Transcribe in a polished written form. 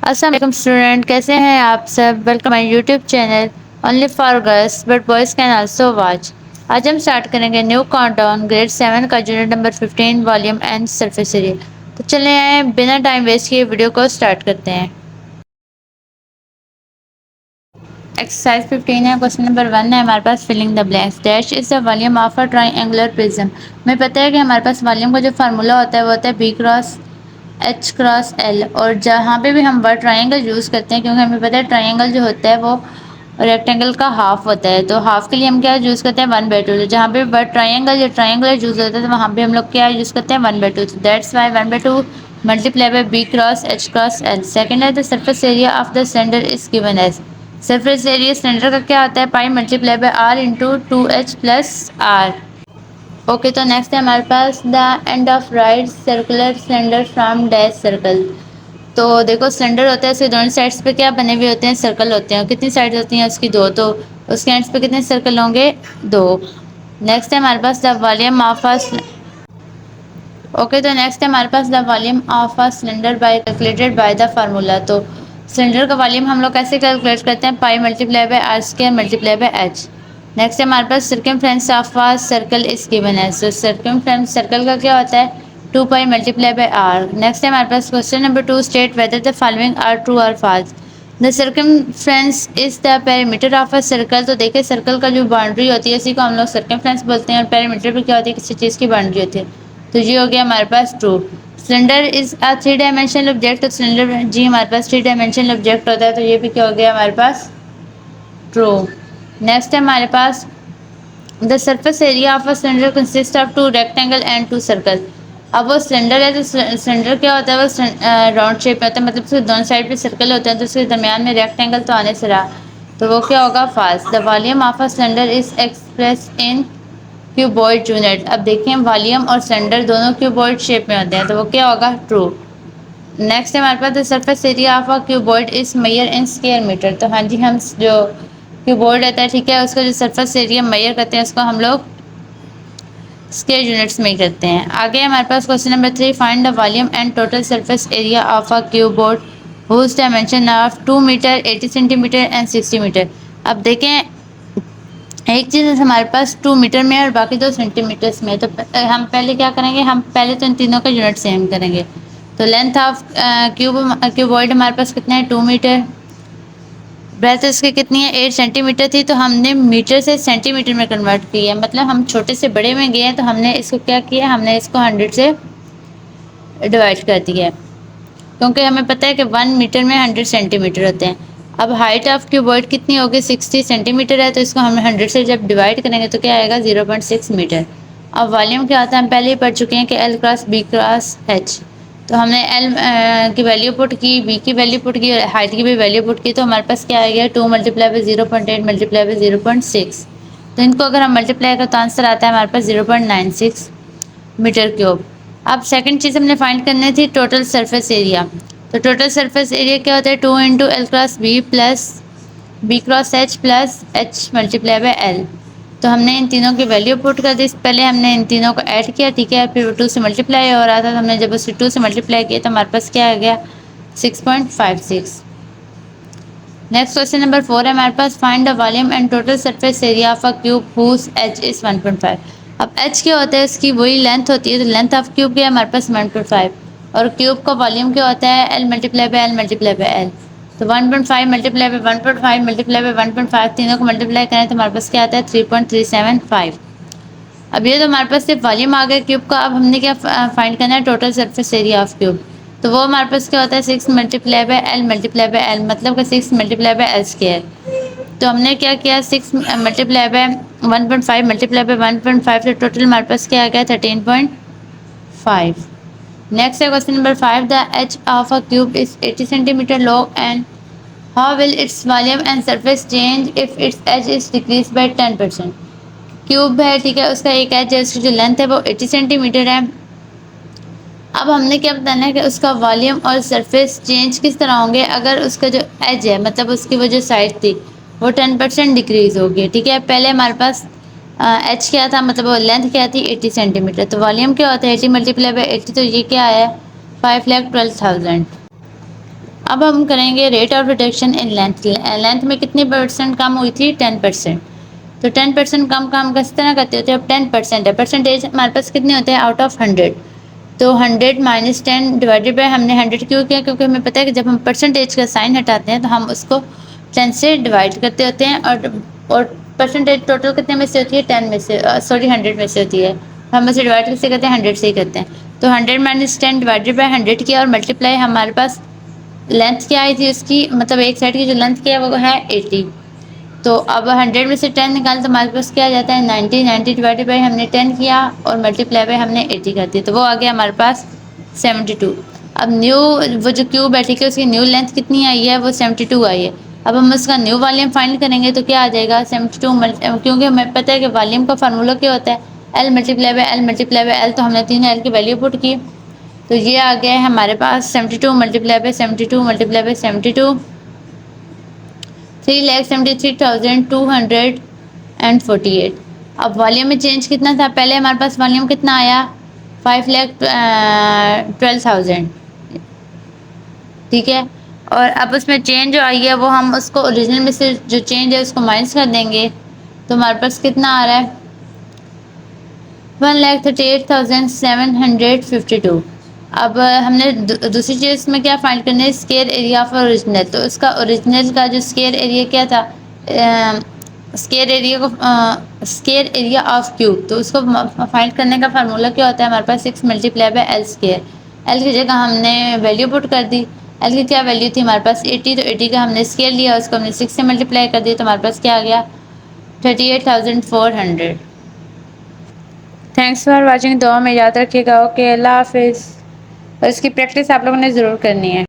अस्सलाम वालेकुम स्टूडेंट, कैसे हैं आप सब। Welcome my YouTube channel only for girls but boys can also watch. आज हम स्टार्ट करेंगे न्यू काउंटडाउन ग्रेड 7 का unit number 15 volume and surface area. तो चले आए बिना टाइम वेस्ट किए वीडियो को स्टार्ट करते हैं। एक्सरसाइज 15 है, क्वेश्चन नंबर 1 है हमारे पास। Filling the blanks dash is the volume of a triangular prism. हमें पता है कि हमारे पास वॉल्यूम का जो फार्मूला होता है वो होता है B cross H cross L, और जहाँ पे भी हम वर्ड ट्राइंगल यूज़ करते हैं, क्योंकि हमें पता है ट्राइंगल जो होता है वो रेक्टेंगल का हाफ होता है, तो हाफ के लिए हम क्या यूज़ करते हैं 1/2। तो जहाँ पे वर्ड ट्राइंगल या ट्राइंगुलर यूज़ होता है तो वहाँ पे हम लोग क्या यूज़ करते हैं 1/2। तो that's why 1/2 multiply by B cross H cross L. Second है the surface area of the cylinder is given as. Surface area cylinder का क्या होता है pi multiply by R into 2h plus R. Okay, तो next है हमारे पास the end of right circular cylinder from dash circle. तो देखो सिलेंडर होता है, उसके दोनों साइड्स पे क्या बने हुए होते हैं, सर्कल होते हैं। कितनी साइड्स होती हैं उसकी? दो। तो उसके एंड्स पे कितने सर्कल होंगे? दो। नेक्स्ट है हमारे पास the volume of a okay, तो नेक्स्ट है हमारे पास the volume of a cylinder by calculated by the formula. तो सिलेंडर का वॉल्यूम हम लोग कैसे कैलकुलेट करते हैं? Pi multiply by R square multiply by H. Next है हमारे पास circumference of a circle is given है। सो सर्कमफ्रेंस सर्कल का क्या होता है? 2 pi multiply by R. Next है हमारे पास question number 2, state whether the following are true और false. The circumference is the perimeter of a circle. तो देखिए सर्कल का जो बाउंड्री होती है इसी को हम लोग सर्कमफ्रेंस बोलते हैं, और पेरीमीटर भी क्या होती है? किसी चीज़ की बाउंड्री होती है। तो ये हो गया हमारे पास true. Cylinder is a 3 dimensional object. तो सिलेंडर जी हमारे पास 3 डायमेंशनल ऑब्जेक्ट होता है, तो ये भी क्या हो गया हमारे पास? ट्रू। नेक्स्ट है हमारे पास the surface area of a cylinder consist of 2 rectangle and 2 circle. अब वो सिलेंडर है तो सिलेंडर क्या होता है? वो राउंड शेप में होता है, मतलब उसके दोनों साइड पे सर्कल होते हैं, तो उसके दरमियान में रेक्टेंगल तो आने से रहा, तो वो क्या होगा? Fast. The volume of a cylinder is express in cuboid unit. अब देखें वॉल्यूम और सिलेंडर दोनों क्यूबॉइड शेप में होते हैं, तो वो क्या होगा? ट्रू। नेक्स्ट है हमारे पास the surface area of a cuboid is measure in square metre. तो हाँ जी, हम जो क्यूबॉइड रहता है, ठीक है, उसका जो सरफेस एरिया मेजर करते हैं उसको हम लोग स्क्वायर यूनिट्स में ही करते हैं। आगे हमारे पास question number 3, find the volume and total surface area of a cuboid whose dimension of 2 metre 80 centimetre and 60 metre. अब देखें एक चीज़ हमारे पास 2 मीटर में है और बाकी 2 सेंटीमीटर्स में है, तो हम पहले क्या करेंगे? हम पहले तो इन तीनों का यूनिट सेम करेंगे। तो लेंथ ऑफ क्यूबॉइड हमारे पास कितना है? 2 मीटर। ब्रेथ इसकी कितनी है? 8 सेंटीमीटर थी, तो हमने मीटर से सेंटीमीटर में कन्वर्ट किया, मतलब हम छोटे से बड़े में गए हैं, तो हमने इसको क्या किया? हमने इसको 100 से डिवाइड कर दिया है, क्योंकि हमें पता है कि 1 मीटर में 100 सेंटीमीटर होते हैं। अब हाइट ऑफ क्यूबॉइड कितनी होगी? 60 सेंटीमीटर है, तो इसको हम 100 से जब डिवाइड करेंगे तो क्या आएगा? 0.6 मीटर। अब वॉल्यूम क्या होता है? हम पहले ही पढ़ चुके हैं कि L cross B cross H. तो हमने एल की वैल्यू पुट की, बी की वैल्यू पुट की और हाइट की भी वैल्यू पुट की, तो हमारे पास क्या आ गया? 2 मल्टीप्लाई बाई 0.8 मल्टीप्लाई बाई 0.6। तो इनको अगर हम मल्टीप्लाई करें तो आंसर आता है हमारे पास 0.96 मीटर क्यूब। अब सेकंड चीज़ हमने फाइंड करनी थी टोटल सरफेस एरिया। तो टोटल सरफेस एरिया क्या होता है? 2 into L cross B plus B cross H plus H multiply by L. तो हमने इन तीनों की वैल्यू पुट कर दी। पहले हमने इन तीनों को ऐड किया, ठीक है, फिर 2 से मल्टीप्लाई हो रहा था, तो हमने जब उसे 2 से मल्टीप्लाई किया तो हमारे पास क्या आ गया? 6.56। नेक्स्ट क्वेश्चन नंबर 4 है हमारे पास, find the volume and total surface area of a cube whose H is 1.5। अब एच क्या होता है? इसकी वही लेंथ होती है, तो लेंथ ऑफ क्यूब क्या है हमारे पास? 1.5। और क्यूब का वॉल्यूम क्या होता है? L multiply by L multiply by L. तो 1.5 मल्टीप्लाई बाय 1.5 मल्टीप्लाई बाय 1.5, तीनों को मल्टीप्लाई करें तो हमारे पास क्या आता है? 3.375। अब ये तो हमारे पास सिर्फ वॉल्यूम आ गया क्यूब का। अब हमने क्या फाइंड करना है? Total surface area of cube. तो वो हमारे पास क्या होता है? 6 multiply by L multiply by L, मतलब कि 6 मल्टीप्लाई बाय एल स्क्वायर। तो हमने क्या किया? 6 मल्टीप्लाई बाय 1.5 मल्टीप्लाई बाय 1.5, तो टोटल हमारे पास क्या आ गया? 13.5। नेक्स्ट है question number 5, the H of a cube is 80 centimetre long and how will its volume and surface change if its edge is decrease by 10%। Cube है, ठीक है, उसका एक एज है, उसकी जो लेंथ है वो 80 सेंटीमीटर है। अब हमने क्या बताना है कि उसका वॉल्यूम और सरफेस चेंज किस तरह होंगे अगर उसका जो एज है, मतलब उसकी वो जो साइड थी, वो 10% डिक्रीज होगी, ठीक है। पहले हमारे पास एच क्या था, मतलब वो लेंथ क्या थी? 80 सेंटीमीटर। तो वॉल्यूम क्या होता है? 80 मल्टीप्लाई बाई 80, तो ये क्या आया? 5,12,000। अब हम करेंगे rate of reduction in length. Length में कितनी परसेंट कम हुई थी? 10%। तो 10% कम काम किस तरह करते होते हैं? अब 10% है, परसेंटेज हमारे पास कितने होते हैं आउट ऑफ 100? तो 100 माइनस 10 डिवाइडेड बाय, हमने 100 क्यों किया? क्योंकि हमें पता है कि जब हम परसेंटेज का साइन हटाते हैं तो हम उसको 10 से डिवाइड करते होते हैं, और परसेंटेज टोटल कितने में से होती है? 10 में से, सॉरी 100 में से होती है। हम उसे डिवाइड कैसे करते हैं? 100 से ही करते हैं। तो 100 माइनस 10 डिवाइडेड बाय 100 किया और मल्टीप्लाई, हमारे पास लेंथ क्या आई थी उसकी, मतलब एक साइड की जो लेंथ क्या है वो है 80। तो अब 100 में से 10 निकाल तो हमारे पास क्या आ जाता है? 90। 90 डिवाइडेड बाई हमने 10 किया और मल्टीप्लाई बाई हमने 80 कर दी, तो वो आ गया हमारे पास 72। अब न्यू वो जो क्यूब है, ठीक है, उसकी न्यू लेंथ कितनी आई है? वो 72 आई है। अब हम उसका न्यू वॉल्यूम फाइंड करेंगे तो क्या आ जाएगा? 72, क्योंकि हमें पता है कि वॉल्यूम का फार्मूला क्या होता है? L multiply by L multiply by L. तो हमने तीनों एल की वैल्यू पुट की, तो ये आ गया है हमारे पास 72 मल्टीप्लाई बाई 72 मल्टीप्लाई बाई 72, 3,73,248। अब वॉल्यूम में चेंज कितना था? पहले हमारे पास वॉल्यूम कितना आया? 5,12,000, ठीक है। और अब उसमें चेंज जो आई है वो हम उसको ओरिजिनल में से जो चेंज है उसको माइनस कर देंगे, तो हमारे पास कितना आ रहा है? 1,38,752। अब हमने दूसरी चीज़ में क्या फाइंड करना है? Square area of original. तो उसका ओरिजिनल का जो स्केयर एरिया क्या था? स्केयर एरिया को स्केयर एरिया ऑफ क्यूब, तो उसको फाइंड करने का फार्मूला क्या होता है हमारे पास? 6 multiply by L square. L की जगह हमने वैल्यू पुट कर दी। एल की क्या वैल्यू थी हमारे पास? 80। तो 80 का हमने स्केयर लिया, उसको हमने 6 से मल्टीप्लाई कर दिया, तो हमारे पास क्या आ गया? 38,400। Thanks for watching. दुआ में याद रखिएगा। ओके, अल्लाह हाफिज़। और इसकी प्रैक्टिस आप लोगों ने ज़रूर करनी है।